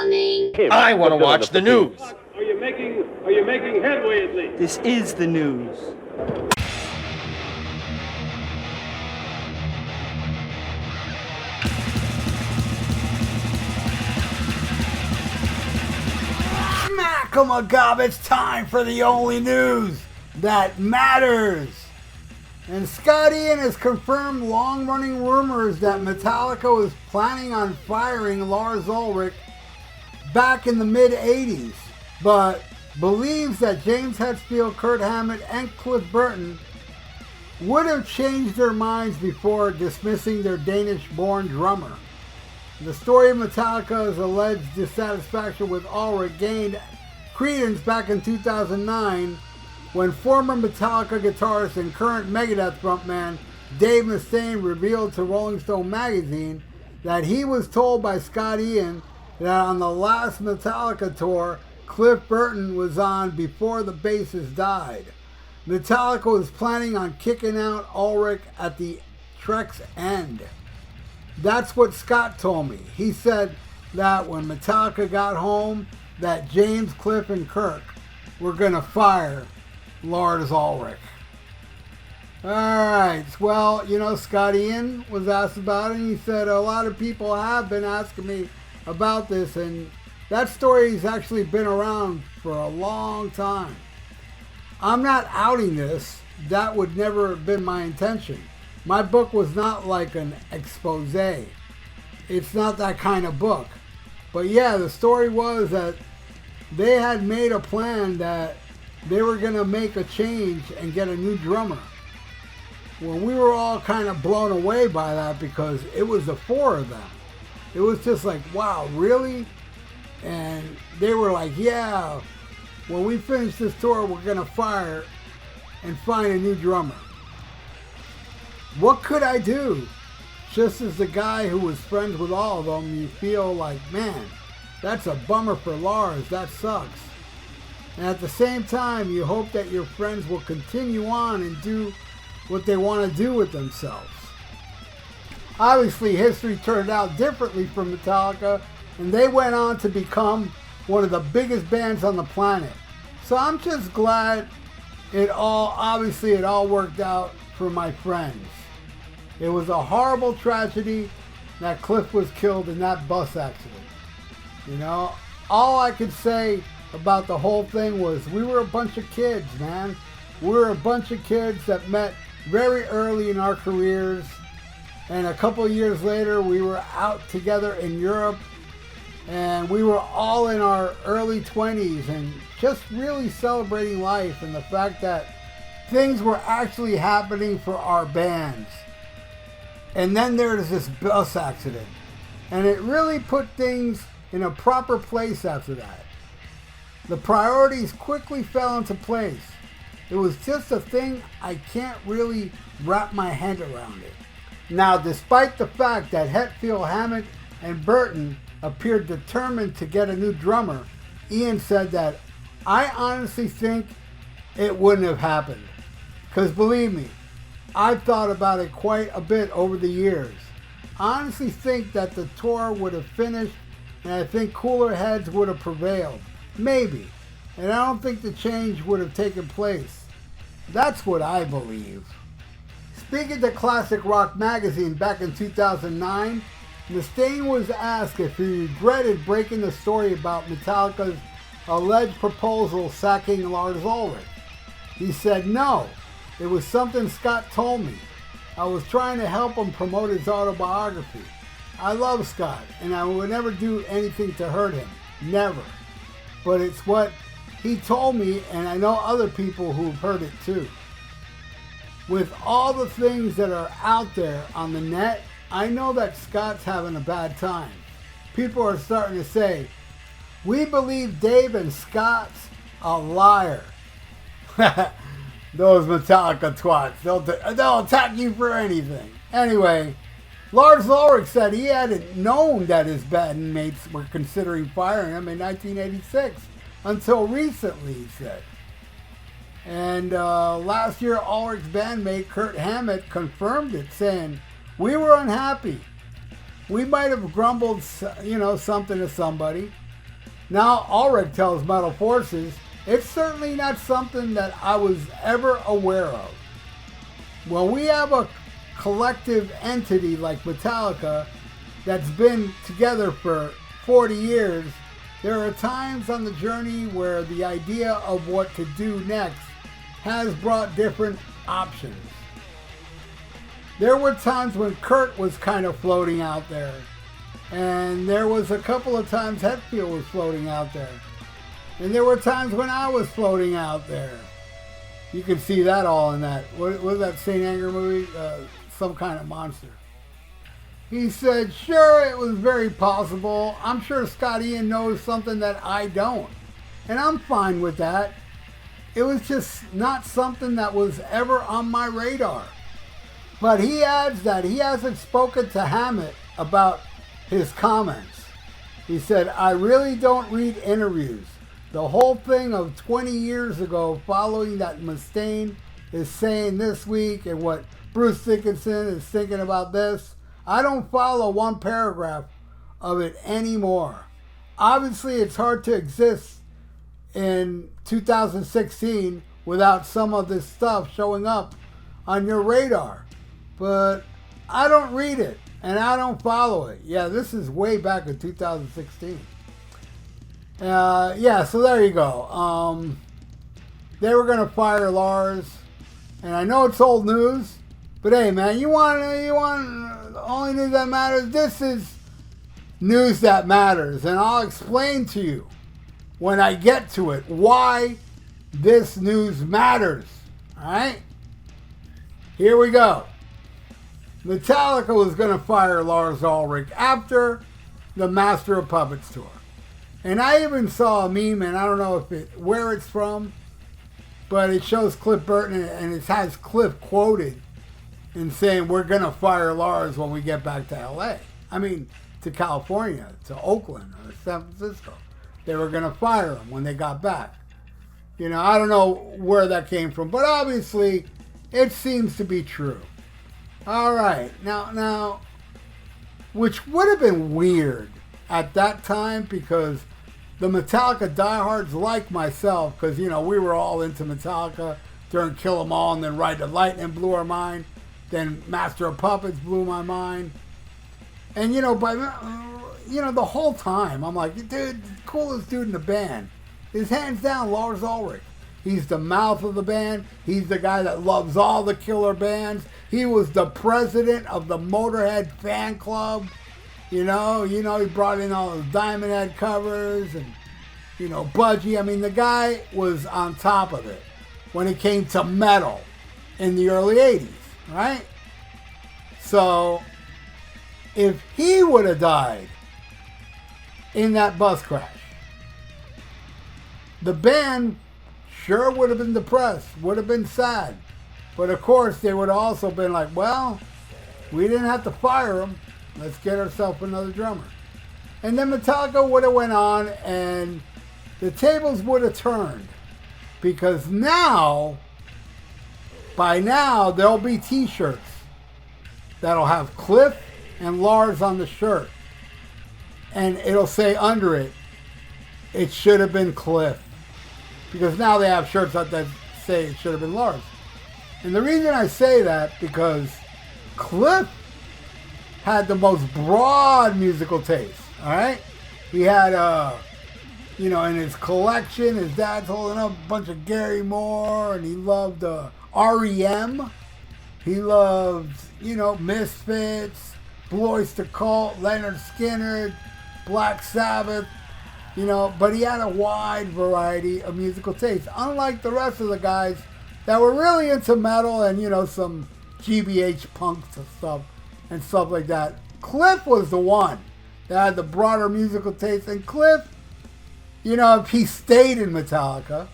funny. I want to watch the news. Are you making headway at least? This is the news. Smack-a-ma-gob, it's time for the only news that matters. And Scott Ian has confirmed long-running rumors that Metallica was planning on firing Lars Ulrich back in the mid-'80s, but believes that James Hetfield, Kirk Hammett, and Cliff Burton would have changed their minds before dismissing their Danish-born drummer. The story of Metallica's alleged dissatisfaction with Ulrich gained credence back in 2009 when former Metallica guitarist and current Megadeth frontman Dave Mustaine revealed to Rolling Stone magazine that he was told by Scott Ian that on the last Metallica tour Cliff Burton was on before the bassist died. Metallica was planning on kicking out Ulrich at the trek's end. That's what Scott told me. He said that when Metallica got home, that James, Cliff, and Kirk were going to fire Lars Ulrich. Alright, well, you know, Scott Ian was asked about it, and he said a lot of people have been asking me about this, and that story's actually been around for a long time. I'm not outing this. That would never have been my intention. My book was not like an expose. It's not that kind of book. But yeah, the story was that they had made a plan that they were going to make a change and get a new drummer. Well, we were all kind of blown away by that because it was the four of them. It was just like, wow, really? And they were like, yeah, when we finish this tour, we're going to fire and find a new drummer. What could I do? Just as the guy who was friends with all of them, you feel like, man, that's a bummer for Lars. That sucks. And at the same time, you hope that your friends will continue on and do what they want to do with themselves. Obviously, history turned out differently for Metallica, and they went on to become one of the biggest bands on the planet. So I'm just glad it all worked out for my friends. It was a horrible tragedy that Cliff was killed in that bus accident. You know, all I could say about the whole thing was we were a bunch of kids, man. We were a bunch of kids that met very early in our careers, and a couple of years later we were out together in Europe, and we were all in our early 20s and just really celebrating life and the fact that things were actually happening for our bands. And then there's this bus accident, and it really put things in a proper place after that. The priorities quickly fell into place. It was just a thing I can't really wrap my head around it. Now, despite the fact that Hetfield, Hammett, and Burton appeared determined to get a new drummer, Ian said that, I honestly think it wouldn't have happened. Because believe me, I've thought about it quite a bit over the years. I honestly think that the tour would have finished, and I think cooler heads would have prevailed. Maybe. And I don't think the change would have taken place. That's what I believe. Speaking to Classic Rock magazine back in 2009, Mustaine was asked if he regretted breaking the story about Metallica's alleged proposal sacking Lars Ulrich. He said, no, it was something Scott told me. I was trying to help him promote his autobiography. I love Scott, and I would never do anything to hurt him. Never. But it's what he told me, and I know other people who've heard it too. With all the things that are out there on the net, I know that Scott's having a bad time. People are starting to say, we believe Dave and Scott's a liar. Those Metallica twats, they'll attack you for anything. Anyway, Lars Ulrich said he hadn't known that his bandmates were considering firing him in 1986 until recently, he said. And last year, Ulrich's bandmate Kirk Hammett confirmed it, saying, we were unhappy. We might have grumbled, something to somebody, Now Ulrich tells Metal Forces, it's certainly not something that I was ever aware of. When we have a collective entity like Metallica that's been together for 40 years, there are times on the journey where the idea of what to do next has brought different options. There were times when Kurt was kind of floating out there, and there was a couple of times Hetfield was floating out there, and there were times when I was floating out there. You can see that all in that. What was that St. Anger movie? Some Kind of Monster. He said, sure, it was very possible. I'm sure Scott Ian knows something that I don't. And I'm fine with that. It was just not something that was ever on my radar. But he adds that he hasn't spoken to Hammett about his comments. He said, I really don't read interviews. The whole thing of 20 years ago following that Mustaine is saying this week and what Bruce Dickinson is thinking about this, I don't follow one paragraph of it anymore. Obviously, it's hard to exist in 2016 without some of this stuff showing up on your radar. But I don't read it and I don't follow it. Yeah, this is way back in 2016. Yeah, so there you go. They were going to fire Lars. And I know it's old news. But hey, man, you want only news that matters? This is news that matters. And I'll explain to you when I get to it why this news matters. All right? Here we go. Metallica was going to fire Lars Ulrich after the Master of Puppets tour. And I even saw a meme, and I don't know where it's from, but it shows Cliff Burton, and it has Cliff quoted in saying, we're going to fire Lars when we get back to L.A. I mean, to California, to Oakland, or San Francisco. They were going to fire him when they got back. You know, I don't know where that came from, but obviously, it seems to be true. All right, now, which would have been weird at that time because the Metallica diehards like myself, because, you know, we were all into Metallica during Kill 'Em All, and then Ride the Lightning blew our mind. Then Master of Puppets blew my mind. And, you know, the whole time, I'm like, dude, the coolest dude in the band is hands down Lars Ulrich. He's the mouth of the band. He's the guy that loves all the killer bands. He was the president of the Motorhead fan club. You know, he brought in all those Diamond Head covers and, you know, Budgie. I mean, the guy was on top of it when it came to metal in the early 80s, right? So, if he would have died in that bus crash, the band sure would have been depressed, would have been sad. But of course, they would have also been like, well, we didn't have to fire him. Let's get ourselves another drummer. And then Metallica would have went on and the tables would have turned. Because by now, there'll be t-shirts that'll have Cliff and Lars on the shirt. And it'll say under it, it should have been Cliff. Because now they have shirts that say it should have been Lars. And the reason I say that, because Cliff had the most broad musical taste, all right? He had, in his collection, his dad's holding up a bunch of Gary Moore, and he loved R.E.M. He loved, Misfits, Blue Oyster Cult, Leonard Skinner, Black Sabbath, but he had a wide variety of musical tastes, unlike the rest of the guys that were really into metal and, some GBH punks and stuff like that. Cliff was the one that had the broader musical taste, and Cliff, if he stayed in Metallica,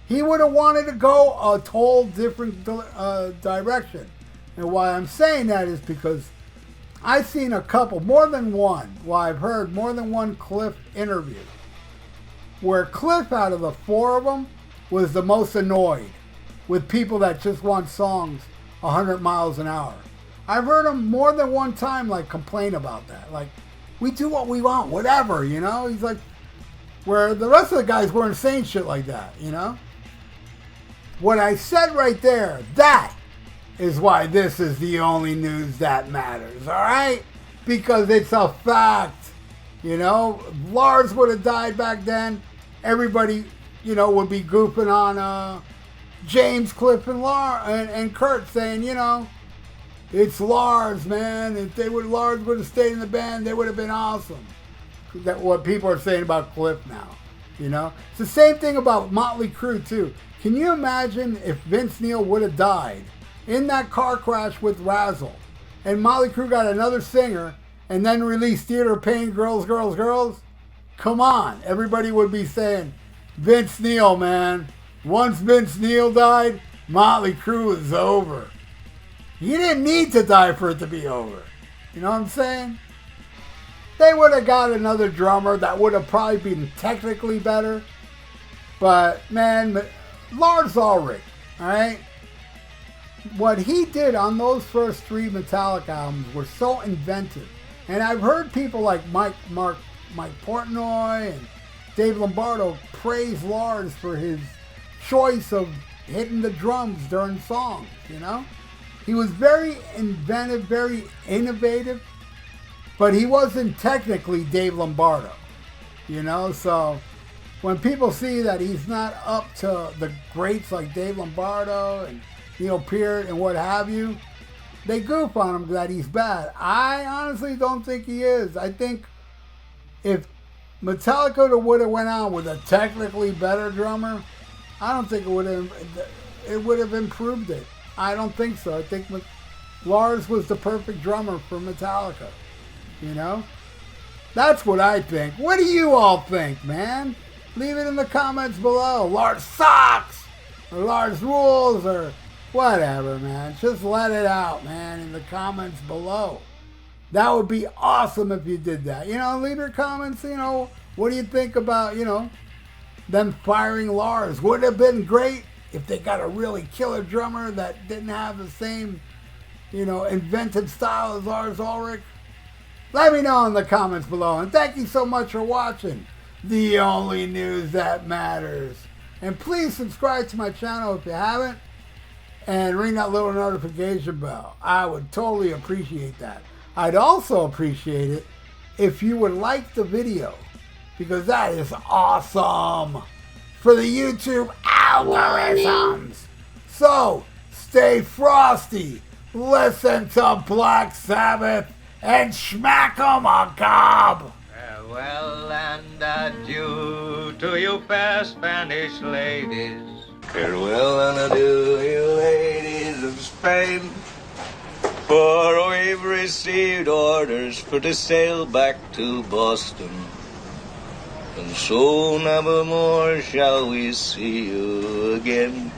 he would have wanted to go a whole different direction. And why I'm saying that is because I've seen I've heard more than one Cliff interview where Cliff, out of the four of them, was the most annoyed with people that just want songs 100 miles an hour. I've heard him more than one time, complain about that. We do what we want, whatever, He's like, where the rest of the guys weren't saying shit like that, you know? What I said right there, that is why this is the only news that matters, all right? Because it's a fact, you know? If Lars would have died back then, everybody, you know, would be goofing on James, Cliff, and Kurt saying, you know, it's Lars, man. If Lars would have stayed in the band, they would have been awesome. That's what people are saying about Cliff now, you know? It's the same thing about Motley Crue, too. Can you imagine if Vince Neil would have died in that car crash with Razzle, and Motley Crue got another singer, and then released Theater of Pain, Girls, Girls, Girls? Come on. Everybody would be saying, Vince Neil, man. Once Vince Neil died, Motley Crue is over. You didn't need to die for it to be over. You know what I'm saying? They would have got another drummer that would have probably been technically better. But, man, Lars Ulrich, all right? What he did on those first 3 Metallica albums were so inventive. And I've heard people like Mike Portnoy and Dave Lombardo praise Lars for his choice of hitting the drums during songs, you know? He was very inventive, very innovative, but he wasn't technically Dave Lombardo, you know? So when people see that he's not up to the greats like Dave Lombardo and Neil Peart and what have you, they goof on him that he's bad. I honestly don't think he is. I think if Metallica would have went on with a technically better drummer, I don't think it would have improved it. I don't think so. I think Lars was the perfect drummer for Metallica. You know? That's what I think. What do you all think, man? Leave it in the comments below. Lars sucks! Or Lars rules, or whatever, man. Just let it out, man, in the comments below. That would be awesome if you did that. You know, leave your comments, you know, what do you think about, you know, them firing Lars? Would it have been great if they got a really killer drummer that didn't have the same, you know, inventive style as Lars Ulrich? Let me know in the comments below. And thank you so much for watching The Only News That Matters. And please subscribe to my channel if you haven't. And ring that little notification bell. I would totally appreciate that. I'd also appreciate it if you would like the video, because that is awesome for the YouTube algorithms. So, stay frosty, listen to Black Sabbath, and smack 'em a gob. Farewell and adieu to you fair Spanish ladies. Farewell and adieu, you ladies of Spain, for we've received orders for to sail back to Boston, and so never more shall we see you again.